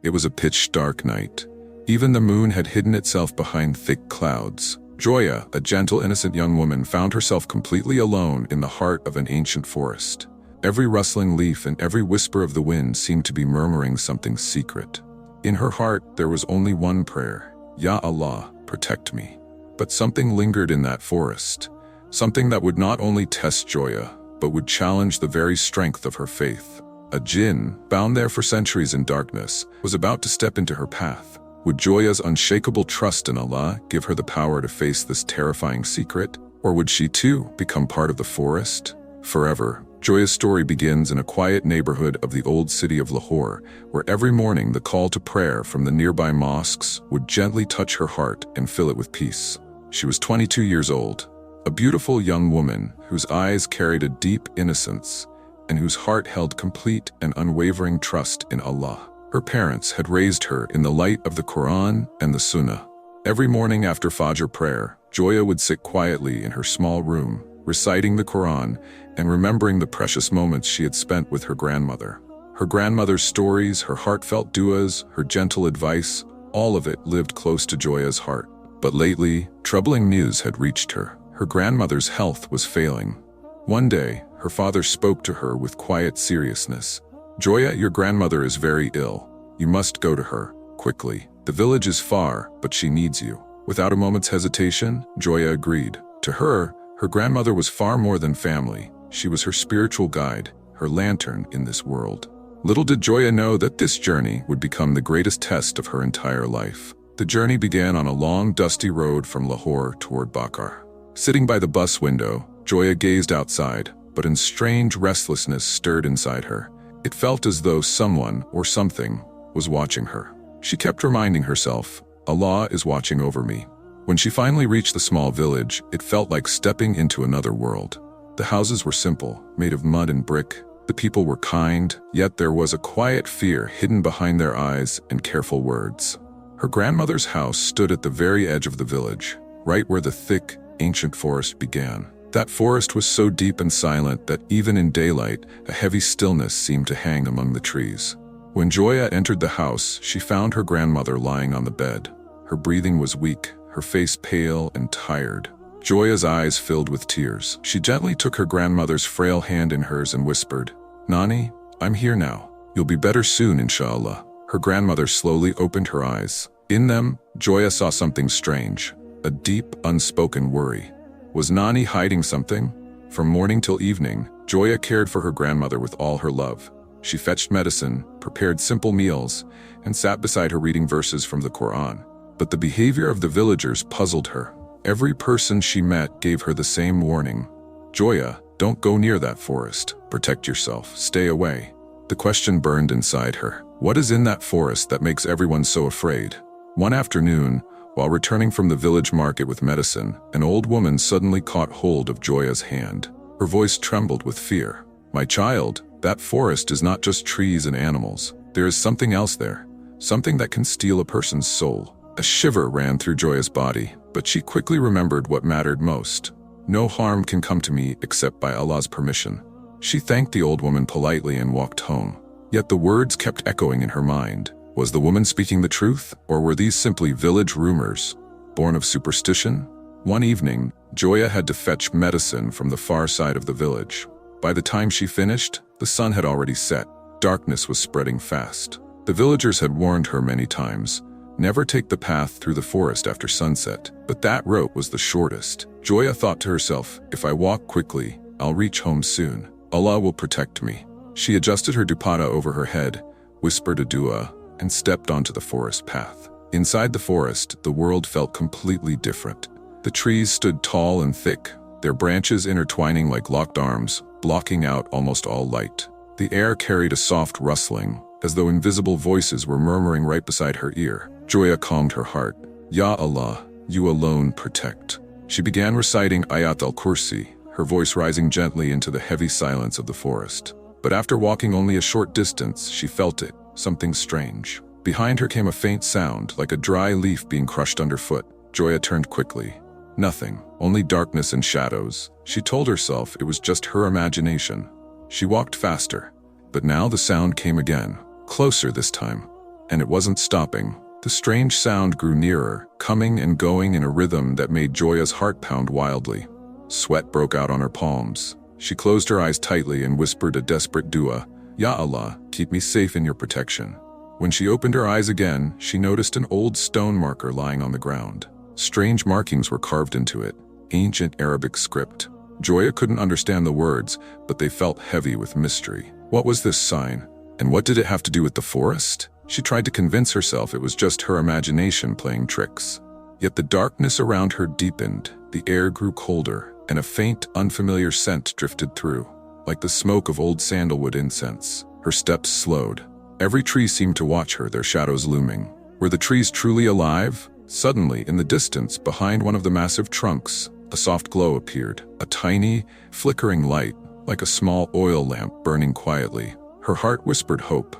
It was a pitch-dark night. Even the moon had hidden itself behind thick clouds. Zoya, a gentle, innocent young woman, found herself completely alone in the heart of an ancient forest. Every rustling leaf and every whisper of the wind seemed to be murmuring something secret. In her heart, there was only one prayer: Ya Allah, protect me. But something lingered in that forest. Something that would not only test Zoya, but would challenge the very strength of her faith. A Jinn, bound there for centuries in darkness, was about to step into her path. Would Zoya's unshakable trust in Allah give her the power to face this terrifying secret? Or would she too become part of the forest? Forever. Zoya's story begins in a quiet neighborhood of the old city of Lahore, where every morning the call to prayer from the nearby mosques would gently touch her heart and fill it with peace. She was 22 years old, a beautiful young woman whose eyes carried a deep innocence and whose heart held complete and unwavering trust in Allah. Her parents had raised her in the light of the Quran and the Sunnah. Every morning after Fajr prayer, Zoya would sit quietly in her small room, reciting the Quran and remembering the precious moments she had spent with her grandmother. Her grandmother's stories, her heartfelt du'as, her gentle advice, all of it lived close to Zoya's heart. But lately, troubling news had reached her. Her grandmother's health was failing. One day, her father spoke to her with quiet seriousness. "Zoya, your grandmother is very ill. You must go to her, quickly. The village is far, but she needs you." Without a moment's hesitation, Zoya agreed. To her, her grandmother was far more than family. She was her spiritual guide, her lantern in this world. Little did Zoya know that this journey would become the greatest test of her entire life. The journey began on a long, dusty road from Lahore toward Bakar. Sitting by the bus window, Zoya gazed outside, but a strange restlessness stirred inside her. It felt as though someone or something was watching her. She kept reminding herself, "Allah is watching over me." When she finally reached the small village, it felt like stepping into another world. The houses were simple, made of mud and brick. The people were kind, yet there was a quiet fear hidden behind their eyes and careful words. Her grandmother's house stood at the very edge of the village, right where the thick, ancient forest began. That forest was so deep and silent that even in daylight, a heavy stillness seemed to hang among the trees. When Zoya entered the house, she found her grandmother lying on the bed. Her breathing was weak, her face pale and tired. Zoya's eyes filled with tears. She gently took her grandmother's frail hand in hers and whispered, "Nani, I'm here now. You'll be better soon, inshallah." Her grandmother slowly opened her eyes. In them, Zoya saw something strange, a deep, unspoken worry. Was Nani hiding something? From morning till evening, Zoya cared for her grandmother with all her love. She fetched medicine, prepared simple meals, and sat beside her reading verses from the Quran. But the behavior of the villagers puzzled her. Every person she met gave her the same warning. "Zoya, don't go near that forest. Protect yourself. Stay away." The question burned inside her. What is in that forest that makes everyone so afraid? One afternoon, while returning from the village market with medicine, an old woman suddenly caught hold of Zoya's hand. Her voice trembled with fear. "My child, that forest is not just trees and animals. There is something else there, something that can steal a person's soul." A shiver ran through Zoya's body, but she quickly remembered what mattered most. "No harm can come to me except by Allah's permission." She thanked the old woman politely and walked home. Yet the words kept echoing in her mind. Was the woman speaking the truth, or were these simply village rumors, born of superstition? One evening, Zoya had to fetch medicine from the far side of the village. By the time she finished, the sun had already set. Darkness was spreading fast. The villagers had warned her many times, never take the path through the forest after sunset, but that route was the shortest. Zoya thought to herself, "If I walk quickly, I'll reach home soon. Allah will protect me." She adjusted her dupatta over her head, whispered a dua, and stepped onto the forest path. Inside the forest, the world felt completely different. The trees stood tall and thick, their branches intertwining like locked arms, blocking out almost all light. The air carried a soft rustling, as though invisible voices were murmuring right beside her ear. Zoya calmed her heart. "Ya Allah, you alone protect." She began reciting Ayat al-Kursi, her voice rising gently into the heavy silence of the forest. But after walking only a short distance, she felt it, something strange. Behind her came a faint sound, like a dry leaf being crushed underfoot. Zoya turned quickly. Nothing, only darkness and shadows. She told herself it was just her imagination. She walked faster, but now the sound came again, closer this time. and it wasn't stopping. The strange sound grew nearer, coming and going in a rhythm that made Joya's heart pound wildly. Sweat broke out on her palms. She closed her eyes tightly and whispered a desperate dua, "Ya Allah, keep me safe in your protection." When she opened her eyes again, she noticed an old stone marker lying on the ground. Strange markings were carved into it, ancient Arabic script. Joya couldn't understand the words, but they felt heavy with mystery. What was this sign? And what did it have to do with the forest? She tried to convince herself it was just her imagination playing tricks. Yet the darkness around her deepened, the air grew colder, and a faint, unfamiliar scent drifted through, like the smoke of old sandalwood incense. Her steps slowed. Every tree seemed to watch her, their shadows looming. Were the trees truly alive? Suddenly, in the distance, behind one of the massive trunks, a soft glow appeared, a tiny, flickering light, like a small oil lamp burning quietly. Her heart whispered hope.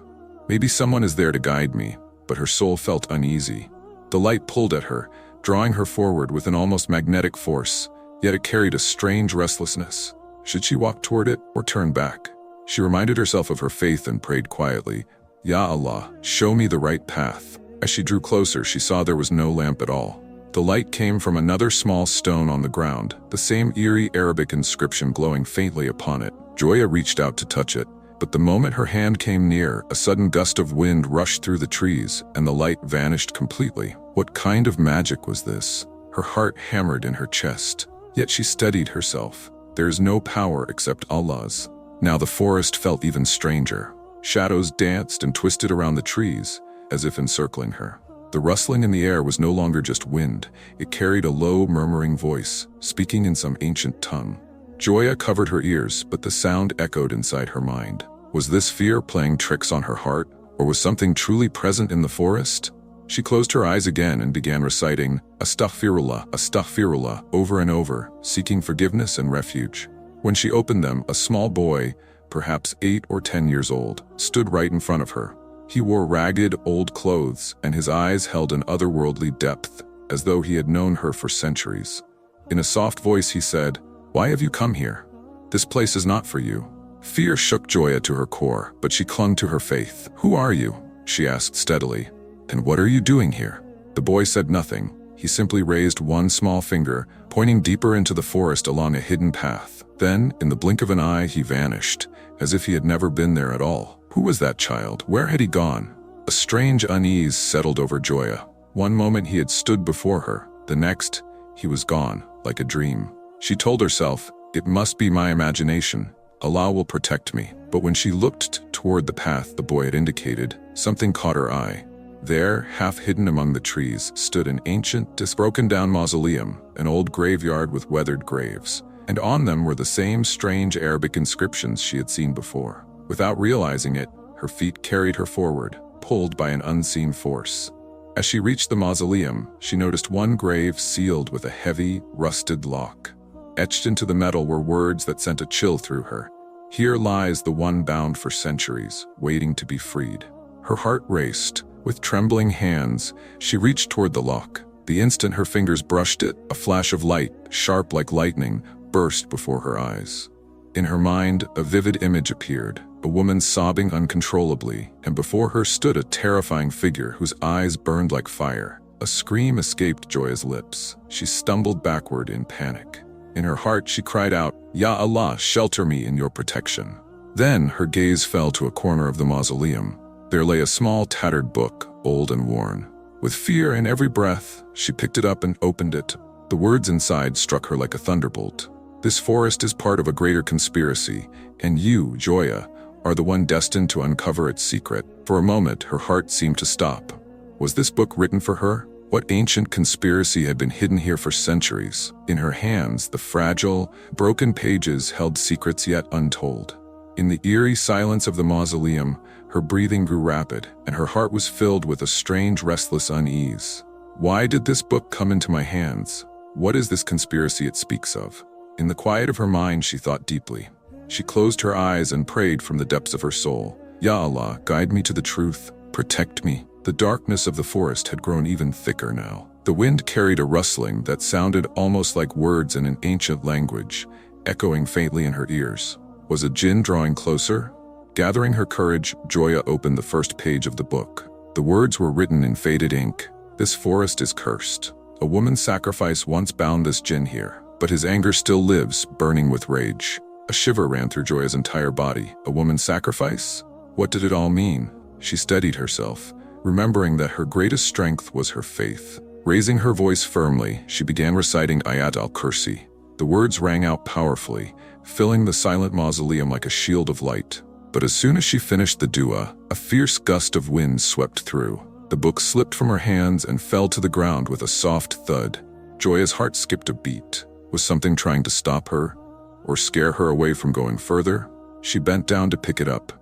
Maybe someone is there to guide me, but her soul felt uneasy. The light pulled at her, drawing her forward with an almost magnetic force, yet it carried a strange restlessness. Should she walk toward it or turn back? She reminded herself of her faith and prayed quietly, "Ya Allah, show me the right path." As she drew closer, she saw there was no lamp at all. The light came from another small stone on the ground, the same eerie Arabic inscription glowing faintly upon it. Joya reached out to touch it, but the moment her hand came near, a sudden gust of wind rushed through the trees, and the light vanished completely. What kind of magic was this? Her heart hammered in her chest. Yet she steadied herself. There is no power except Allah's. Now the forest felt even stranger. Shadows danced and twisted around the trees, as if encircling her. The rustling in the air was no longer just wind. It carried a low, murmuring voice, speaking in some ancient tongue. Joya covered her ears, but the sound echoed inside her mind. Was this fear playing tricks on her heart, or was something truly present in the forest? She closed her eyes again and began reciting, "Astaghfirullah, Astaghfirullah," over and over, seeking forgiveness and refuge. When she opened them, a small boy, perhaps 8 or 10 years old, stood right in front of her. He wore ragged, old clothes, and his eyes held an otherworldly depth, as though he had known her for centuries. In a soft voice he said, "Why have you come here? This place is not for you." Fear shook Joya to her core, but she clung to her faith. "Who are you?" she asked steadily. "And what are you doing here?" The boy said nothing. He simply raised one small finger, pointing deeper into the forest along a hidden path. Then, in the blink of an eye, he vanished, as if he had never been there at all. Who was that child? Where had he gone? A strange unease settled over Joya. One moment he had stood before her, the next, he was gone, like a dream. She told herself, "It must be my imagination. Allah will protect me." But when she looked toward the path the boy had indicated, something caught her eye. There, half hidden among the trees, stood an ancient, broken-down mausoleum, an old graveyard with weathered graves, and on them were the same strange Arabic inscriptions she had seen before. Without realizing it, her feet carried her forward, pulled by an unseen force. As she reached the mausoleum, she noticed one grave sealed with a heavy, rusted lock. Etched into the metal were words that sent a chill through her. "Here lies the one bound for centuries, waiting to be freed." Her heart raced. With trembling hands, she reached toward the lock. The instant her fingers brushed it, a flash of light, sharp like lightning, burst before her eyes. In her mind, a vivid image appeared, a woman sobbing uncontrollably, and before her stood a terrifying figure whose eyes burned like fire. A scream escaped Joya's lips. She stumbled backward in panic. In her heart, she cried out, "Ya Allah, shelter me in your protection." Then her gaze fell to a corner of the mausoleum. There lay a small, tattered book, old and worn. With fear in every breath, she picked it up and opened it. The words inside struck her like a thunderbolt. "This forest is part of a greater conspiracy, and you, Joya, are the one destined to uncover its secret." For a moment, her heart seemed to stop. Was this book written for her? What ancient conspiracy had been hidden here for centuries? In her hands, the fragile, broken pages held secrets yet untold. In the eerie silence of the mausoleum, her breathing grew rapid, and her heart was filled with a strange, restless unease. Why did this book come into my hands? What is this conspiracy it speaks of? In the quiet of her mind, she thought deeply. She closed her eyes and prayed from the depths of her soul. "Ya Allah, guide me to the truth. Protect me." The darkness of the forest had grown even thicker now. The wind carried a rustling that sounded almost like words in an ancient language, echoing faintly in her ears. Was a jinn drawing closer? Gathering her courage, Joya opened the first page of the book. The words were written in faded ink. "This forest is cursed. A woman's sacrifice once bound this Jinn here, but his anger still lives, burning with rage." A shiver ran through Zoya's entire body. A woman's sacrifice? What did it all mean? She steadied herself, remembering that her greatest strength was her faith. Raising her voice firmly, she began reciting Ayat al-Kursi. The words rang out powerfully, filling the silent mausoleum like a shield of light. But as soon as she finished the dua, a fierce gust of wind swept through. The book slipped from her hands and fell to the ground with a soft thud. Zoya's heart skipped a beat. Was something trying to stop her, or scare her away from going further? She bent down to pick it up,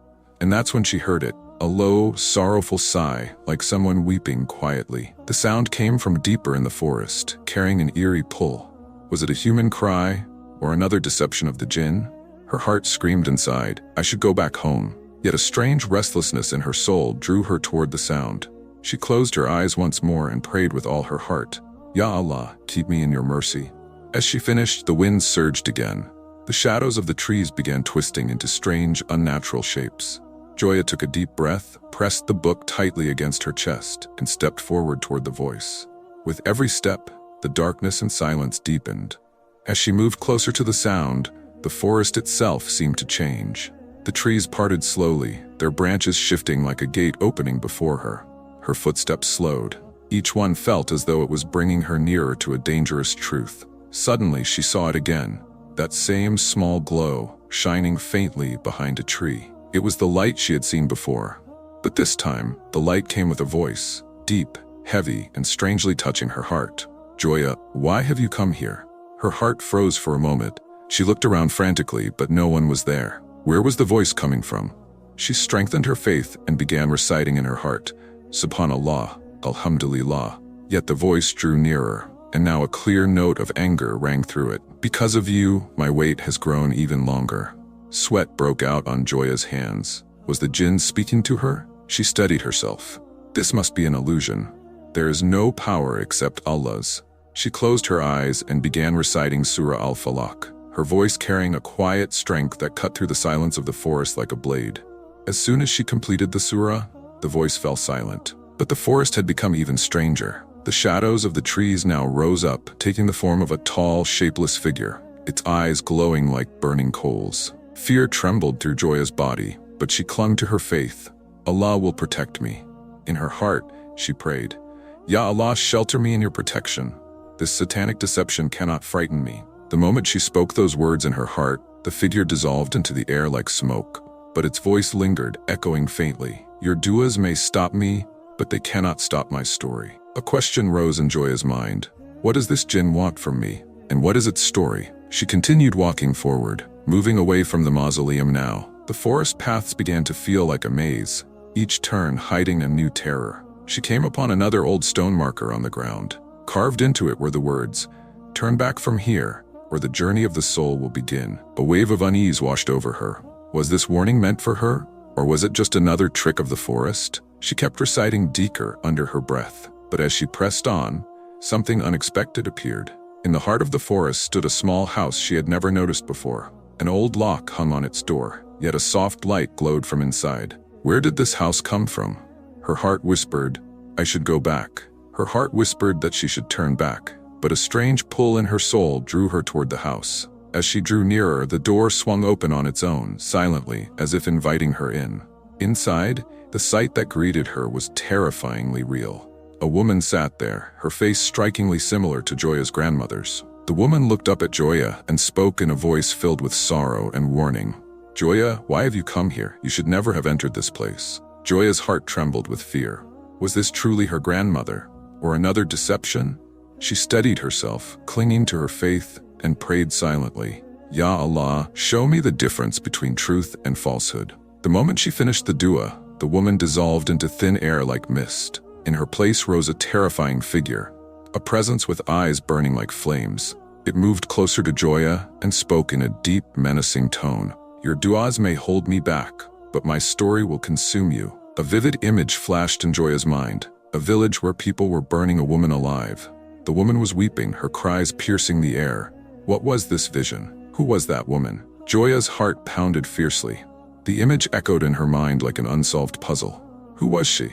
and that's when she heard it. A low, sorrowful sigh, like someone weeping quietly. The sound came from deeper in the forest, carrying an eerie pull. Was it a human cry, or another deception of the Jinn? Her heart screamed inside, "I should go back home." Yet a strange restlessness in her soul drew her toward the sound. She closed her eyes once more and prayed with all her heart. "Ya Allah, keep me in your mercy." As she finished, the wind surged again. The shadows of the trees began twisting into strange, unnatural shapes. Zoya took a deep breath, pressed the book tightly against her chest, and stepped forward toward the voice. With every step, the darkness and silence deepened. As she moved closer to the sound, the forest itself seemed to change. The trees parted slowly, their branches shifting like a gate opening before her. Her footsteps slowed. Each one felt as though it was bringing her nearer to a dangerous truth. Suddenly, she saw it again, that same small glow, shining faintly behind a tree. It was the light she had seen before. But this time, the light came with a voice, deep, heavy, and strangely touching her heart. "Zoya, why have you come here?" Her heart froze for a moment. She looked around frantically, but no one was there. Where was the voice coming from? She strengthened her faith and began reciting in her heart, "Subhanallah, Alhamdulillah." Yet the voice drew nearer, and now a clear note of anger rang through it. "Because of you, my wait has grown even longer." Sweat broke out on Zoya's hands. Was the Jinn speaking to her? She steadied herself. This must be an illusion. There is no power except Allah's. She closed her eyes and began reciting Surah al-Falaq, her voice carrying a quiet strength that cut through the silence of the forest like a blade. As soon as she completed the surah, the voice fell silent. But the forest had become even stranger. The shadows of the trees now rose up, taking the form of a tall, shapeless figure, its eyes glowing like burning coals. Fear trembled through Zoya's body, but she clung to her faith. "Allah will protect me." In her heart, she prayed, "Ya Allah, shelter me in your protection. This satanic deception cannot frighten me." The moment she spoke those words in her heart, the figure dissolved into the air like smoke. But its voice lingered, echoing faintly, "Your duas may stop me, but they cannot stop my story." A question rose in Zoya's mind. What does this Jinn want from me? And what is its story? She continued walking forward, moving away from the mausoleum now. The forest paths began to feel like a maze, each turn hiding a new terror. She came upon another old stone marker on the ground. Carved into it were the words, "Turn back from here, or the journey of the soul will begin." A wave of unease washed over her. Was this warning meant for her, or was it just another trick of the forest? She kept reciting Dhikr under her breath, but as she pressed on, something unexpected appeared. In the heart of the forest stood a small house she had never noticed before. An old lock hung on its door, yet a soft light glowed from inside. Where did this house come from? Her heart whispered, "I should go back." Her heart whispered that she should turn back, but a strange pull in her soul drew her toward the house. As she drew nearer, the door swung open on its own, silently, as if inviting her in. Inside, the sight that greeted her was terrifyingly real. A woman sat there, her face strikingly similar to Zoya's grandmother's. The woman looked up at Zoya and spoke in a voice filled with sorrow and warning. "Zoya, why have you come here? You should never have entered this place." Zoya's heart trembled with fear. Was this truly her grandmother, or another deception? She steadied herself, clinging to her faith, and prayed silently, "Ya Allah, show me the difference between truth and falsehood." The moment she finished the dua, the woman dissolved into thin air like mist. In her place rose a terrifying figure, a presence with eyes burning like flames. It moved closer to Zoya and spoke in a deep, menacing tone. "Your duas may hold me back, but my story will consume you." A vivid image flashed in Zoya's mind, a village where people were burning a woman alive. The woman was weeping, her cries piercing the air. What was this vision? Who was that woman? Zoya's heart pounded fiercely. The image echoed in her mind like an unsolved puzzle. Who was she?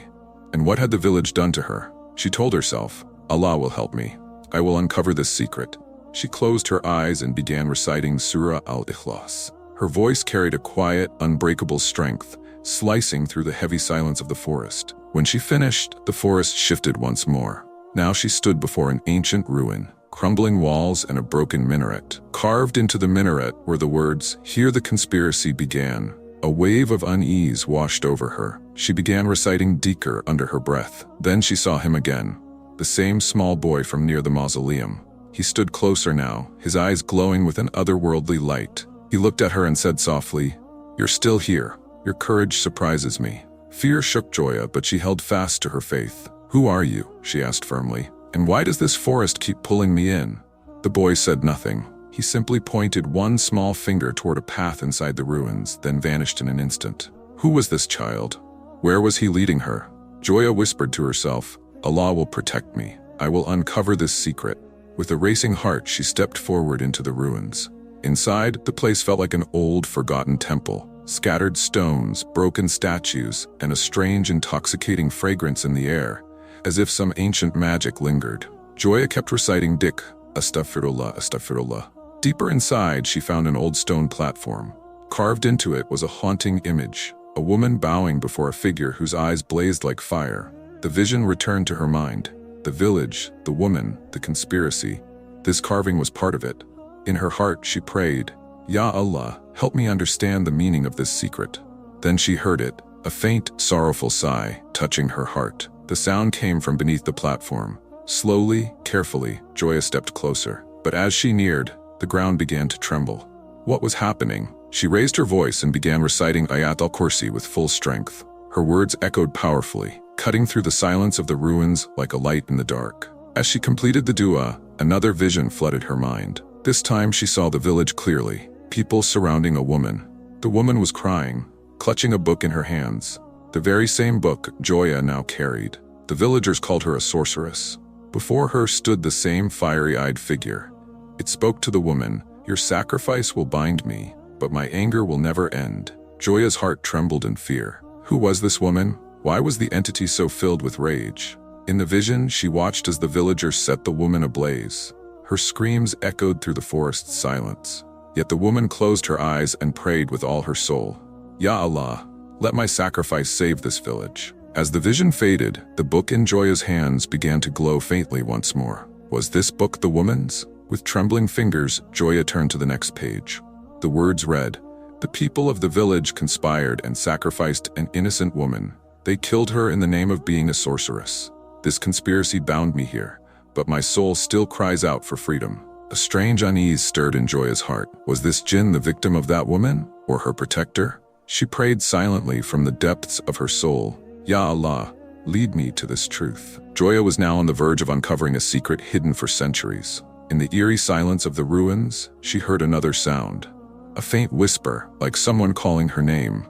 And what had the village done to her? She told herself, Allah will help me. I will uncover this secret. She closed her eyes and began reciting Surah al-Ikhlas. Her voice carried a quiet, unbreakable strength, slicing through the heavy silence of the forest. When she finished, the forest shifted once more. Now she stood before an ancient ruin, crumbling walls and a broken minaret. Carved into the minaret were the words, "Here the conspiracy began." A wave of unease washed over her. She began reciting Dhikr under her breath. Then she saw him again, the same small boy from near the mausoleum. He stood closer now, his eyes glowing with an otherworldly light. He looked at her and said softly, "You're still here. Your courage surprises me." Fear shook Zoya, but she held fast to her faith. "Who are you?" she asked firmly. "And why does this forest keep pulling me in?" The boy said nothing. He simply pointed one small finger toward a path inside the ruins, then vanished in an instant. Who was this child? Where was he leading her? Zoya whispered to herself, "Allah will protect me. I will uncover this secret." With a racing heart, she stepped forward into the ruins. Inside, the place felt like an old, forgotten temple. Scattered stones, broken statues, and a strange, intoxicating fragrance in the air, as if some ancient magic lingered. Zoya kept reciting Dik, Astaghfirullah, Astaghfirullah. Deeper inside, she found an old stone platform. Carved into it was a haunting image, a woman bowing before a figure whose eyes blazed like fire. The vision returned to her mind. The village, the woman, the conspiracy. This carving was part of it. In her heart, she prayed, "Ya Allah, help me understand the meaning of this secret." Then she heard it, a faint, sorrowful sigh, touching her heart. The sound came from beneath the platform. Slowly, carefully, Zoya stepped closer. But as she neared, the ground began to tremble. What was happening? She raised her voice and began reciting Ayat al-Kursi with full strength. Her words echoed powerfully, cutting through the silence of the ruins like a light in the dark. As she completed the dua, another vision flooded her mind. This time she saw the village clearly, people surrounding a woman. The woman was crying, clutching a book in her hands, the very same book Zoya now carried. The villagers called her a sorceress. Before her stood the same fiery-eyed figure. It spoke to the woman, "Your sacrifice will bind me, but my anger will never end." Zoya's heart trembled in fear. Who was this woman? Why was the entity so filled with rage? In the vision, she watched as the villagers set the woman ablaze. Her screams echoed through the forest's silence. Yet the woman closed her eyes and prayed with all her soul. "Ya Allah, let my sacrifice save this village." As the vision faded, the book in Zoya's hands began to glow faintly once more. Was this book the woman's? With trembling fingers, Zoya turned to the next page. The words read, "The people of the village conspired and sacrificed an innocent woman. They killed her in the name of being a sorceress. This conspiracy bound me here, but my soul still cries out for freedom." A strange unease stirred in Zoya's heart. Was this Jinn the victim of that woman, or her protector? She prayed silently from the depths of her soul, "Ya Allah, lead me to this truth." Zoya was now on the verge of uncovering a secret hidden for centuries. In the eerie silence of the ruins, she heard another sound. A faint whisper, like someone calling her name.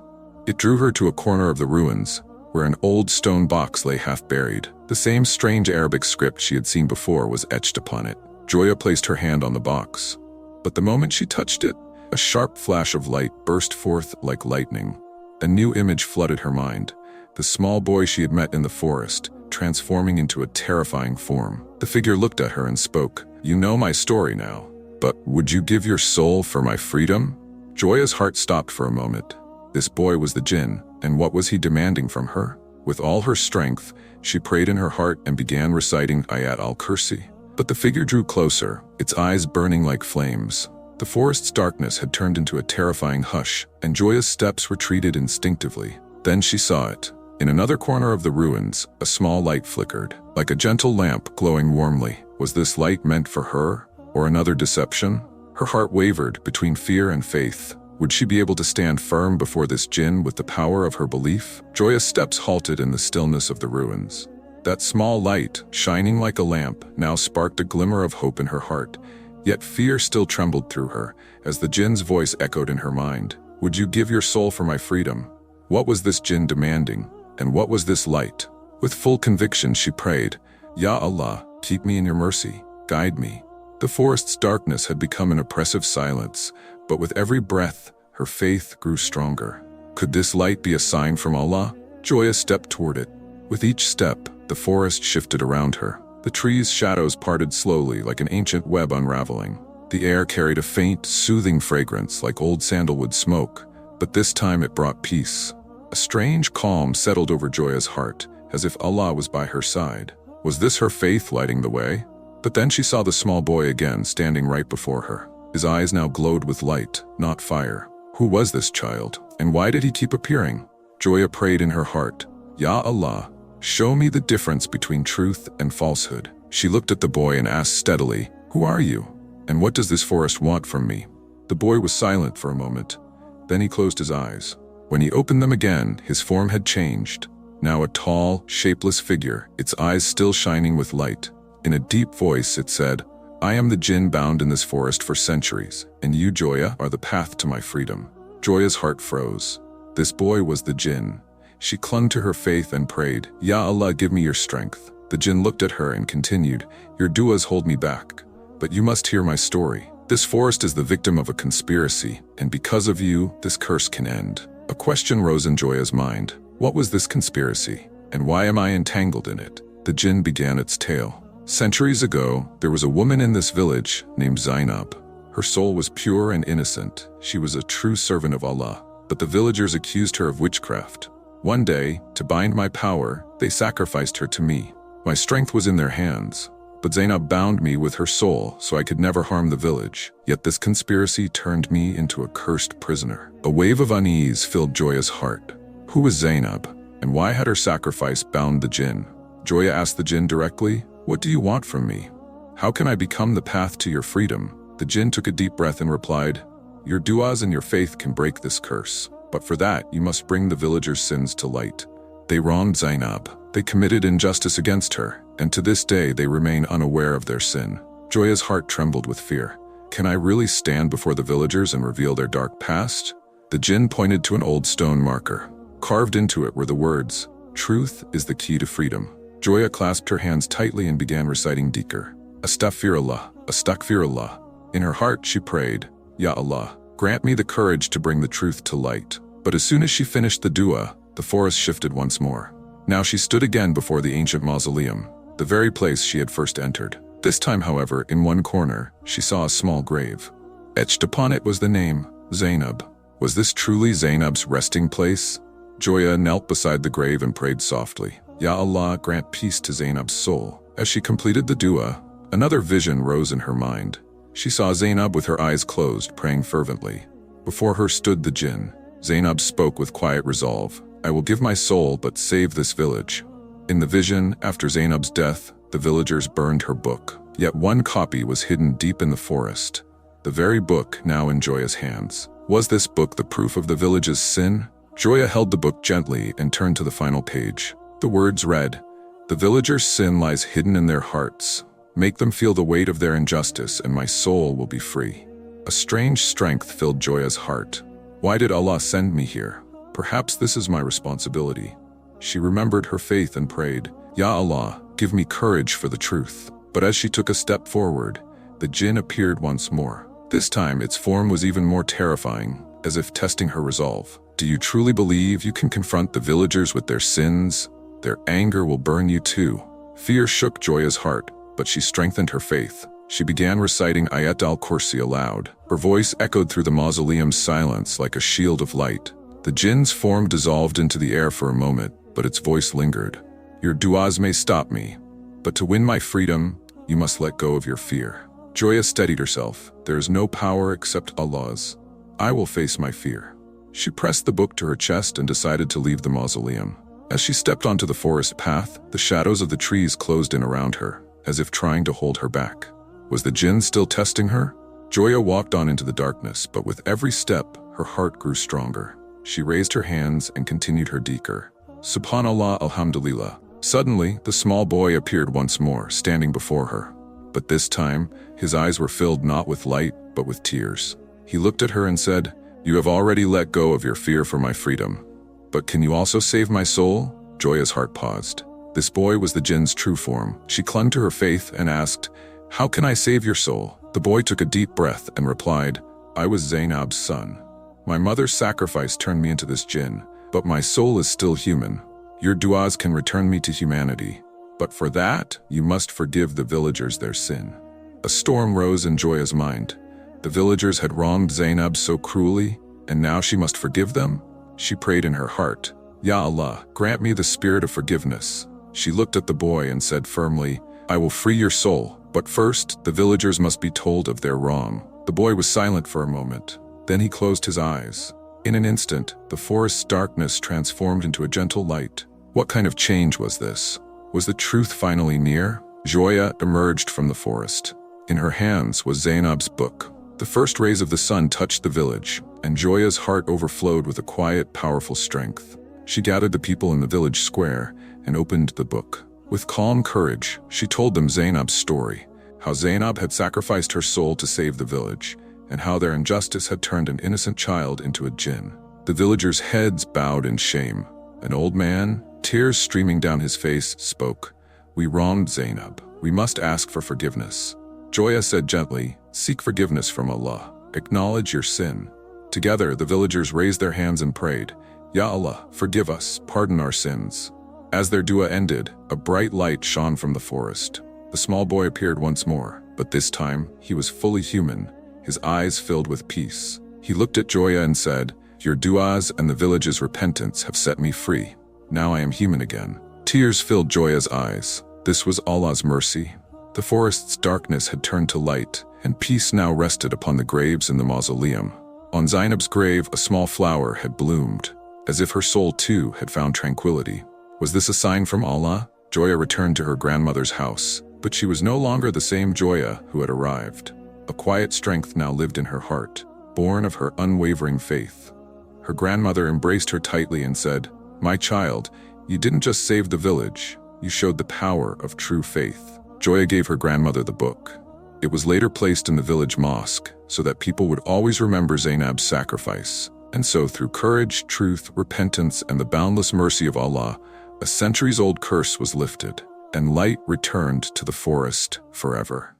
It drew her to a corner of the ruins, where an old stone box lay half buried. The same strange Arabic script she had seen before was etched upon it. Zoya placed her hand on the box. But the moment she touched it, a sharp flash of light burst forth like lightning. A new image flooded her mind. The small boy she had met in the forest, transforming into a terrifying form. The figure looked at her and spoke, "You know my story now, but would you give your soul for my freedom?" Zoya's heart stopped for a moment. This boy was the Jinn, and what was he demanding from her? With all her strength, she prayed in her heart and began reciting Ayat al-Kursi. But the figure drew closer, its eyes burning like flames. The forest's darkness had turned into a terrifying hush, and Zoya's steps retreated instinctively. Then she saw it. In another corner of the ruins, a small light flickered, like a gentle lamp glowing warmly. Was this light meant for her, or another deception? Her heart wavered between fear and faith. Would she be able to stand firm before this Jinn with the power of her belief? Zoya's steps halted in the stillness of the ruins. That small light, shining like a lamp, now sparked a glimmer of hope in her heart. Yet fear still trembled through her, as the Jinn's voice echoed in her mind. "Would you give your soul for my freedom?" What was this Jinn demanding? And what was this light? With full conviction she prayed, "Ya Allah, keep me in your mercy, guide me." The forest's darkness had become an oppressive silence, but with every breath, her faith grew stronger. Could this light be a sign from Allah? Zoya stepped toward it. With each step, the forest shifted around her. The trees' shadows parted slowly like an ancient web unraveling. The air carried a faint, soothing fragrance like old sandalwood smoke, but this time it brought peace. A strange calm settled over Zoya's heart, as if Allah was by her side. Was this her faith lighting the way? But then she saw the small boy again standing right before her. His eyes now glowed with light, not fire. Who was this child, and why did he keep appearing? Zoya prayed in her heart, Ya Allah, show me the difference between truth and falsehood. She looked at the boy and asked steadily, Who are you? And what does this forest want from me? The boy was silent for a moment. Then he closed his eyes. When he opened them again, his form had changed. Now a tall, shapeless figure, its eyes still shining with light. In a deep voice it said, I am the Jinn bound in this forest for centuries, and you, Zoya, are the path to my freedom. Zoya's heart froze. This boy was the Jinn. She clung to her faith and prayed, Ya Allah, give me your strength. The Jinn looked at her and continued, Your du'as hold me back. But you must hear my story. This forest is the victim of a conspiracy, and because of you, this curse can end. A question rose in Zoya's mind. What was this conspiracy, and why am I entangled in it? The Jinn began its tale. Centuries ago, there was a woman in this village named Zainab. Her soul was pure and innocent. She was a true servant of Allah, but the villagers accused her of witchcraft. One day, to bind my power, they sacrificed her to me. My strength was in their hands, but Zainab bound me with her soul so I could never harm the village. Yet this conspiracy turned me into a cursed prisoner. A wave of unease filled Zoya's heart. Who was Zainab, and why had her sacrifice bound the Jinn? Zoya asked the Jinn directly, What do you want from me? How can I become the path to your freedom? The Jinn took a deep breath and replied, Your du'as and your faith can break this curse, but for that you must bring the villagers' sins to light. They wronged Zainab. They committed injustice against her, and to this day they remain unaware of their sin. Zoya's heart trembled with fear. Can I really stand before the villagers and reveal their dark past? The Jinn pointed to an old stone marker. Carved into it were the words, Truth is the key to freedom. Zoya clasped her hands tightly and began reciting dhikr. Astaghfirullah, astaghfirullah. In her heart she prayed, Ya Allah, grant me the courage to bring the truth to light. But as soon as she finished the dua, the forest shifted once more. Now she stood again before the ancient mausoleum, the very place she had first entered. This time, however, in one corner, she saw a small grave. Etched upon it was the name, Zainab. Was this truly Zainab's resting place? Zoya knelt beside the grave and prayed softly, Ya Allah, grant peace to Zainab's soul. As she completed the dua, another vision rose in her mind. She saw Zainab with her eyes closed, praying fervently. Before her stood the Jinn. Zainab spoke with quiet resolve, I will give my soul but save this village. In the vision, after Zainab's death, the villagers burned her book. Yet one copy was hidden deep in the forest. The very book now in Zoya's hands. Was this book the proof of the village's sin? Zoya held the book gently and turned to the final page. The words read, The villagers' sin lies hidden in their hearts. Make them feel the weight of their injustice and my soul will be free. A strange strength filled Zoya's heart. Why did Allah send me here? Perhaps this is my responsibility. She remembered her faith and prayed, Ya Allah, give me courage for the truth. But as she took a step forward, the Jinn appeared once more. This time its form was even more terrifying, as if testing her resolve. Do you truly believe you can confront the villagers with their sins? Their anger will burn you too. Fear shook Zoya's heart, but she strengthened her faith. She began reciting Ayat al-Kursi aloud. Her voice echoed through the mausoleum's silence like a shield of light. The Jinn's form dissolved into the air for a moment, but its voice lingered. Your du'as may stop me, but to win my freedom, you must let go of your fear. Zoya steadied herself. There is no power except Allah's. I will face my fear. She pressed the book to her chest and decided to leave the mausoleum. As she stepped onto the forest path, the shadows of the trees closed in around her, as if trying to hold her back. Was the Jinn still testing her? Zoya walked on into the darkness, but with every step, her heart grew stronger. She raised her hands and continued her dhikr. Subhanallah, alhamdulillah. Suddenly, the small boy appeared once more, standing before her. But this time, his eyes were filled not with light, but with tears. He looked at her and said, You have already let go of your fear for my freedom. But can you also save my soul? Zoya's heart paused. This boy was the Jinn's true form. She clung to her faith and asked, How can I save your soul? The boy took a deep breath and replied, I was Zainab's son. My mother's sacrifice turned me into this Jinn, but my soul is still human. Your du'as can return me to humanity, but for that, you must forgive the villagers their sin." A storm rose in Joya's mind. The villagers had wronged Zainab so cruelly, and now she must forgive them? She prayed in her heart, "Ya Allah, grant me the spirit of forgiveness." She looked at the boy and said firmly, "I will free your soul, but first, the villagers must be told of their wrong." The boy was silent for a moment. Then he closed his eyes. In an instant, the forest's darkness transformed into a gentle light. What kind of change was this? Was the truth finally near? Zoya emerged from the forest. In her hands was Zainab's book. The first rays of the sun touched the village, and Zoya's heart overflowed with a quiet, powerful strength. She gathered the people in the village square and opened the book. With calm courage, she told them Zainab's story, how Zainab had sacrificed her soul to save the village, and how their injustice had turned an innocent child into a jinn. The villagers' heads bowed in shame. An old man, tears streaming down his face, spoke, "We wronged Zainab. We must ask for forgiveness." Zoya said gently, "Seek forgiveness from Allah. Acknowledge your sin." Together, the villagers raised their hands and prayed, "Ya Allah, forgive us, pardon our sins." As their dua ended, a bright light shone from the forest. The small boy appeared once more, but this time, he was fully human, his eyes filled with peace. He looked at Zoya and said, "Your duas and the village's repentance have set me free. Now I am human again." Tears filled Zoya's eyes. This was Allah's mercy. The forest's darkness had turned to light, and peace now rested upon the graves in the mausoleum. On Zainab's grave, a small flower had bloomed, as if her soul too had found tranquility. Was this a sign from Allah? Zoya returned to her grandmother's house, but she was no longer the same Zoya who had arrived. A quiet strength now lived in her heart, born of her unwavering faith. Her grandmother embraced her tightly and said, "My child, you didn't just save the village, you showed the power of true faith." Zoya gave her grandmother the book. It was later placed in the village mosque, so that people would always remember Zainab's sacrifice. And so through courage, truth, repentance, and the boundless mercy of Allah, a centuries-old curse was lifted, and light returned to the forest forever.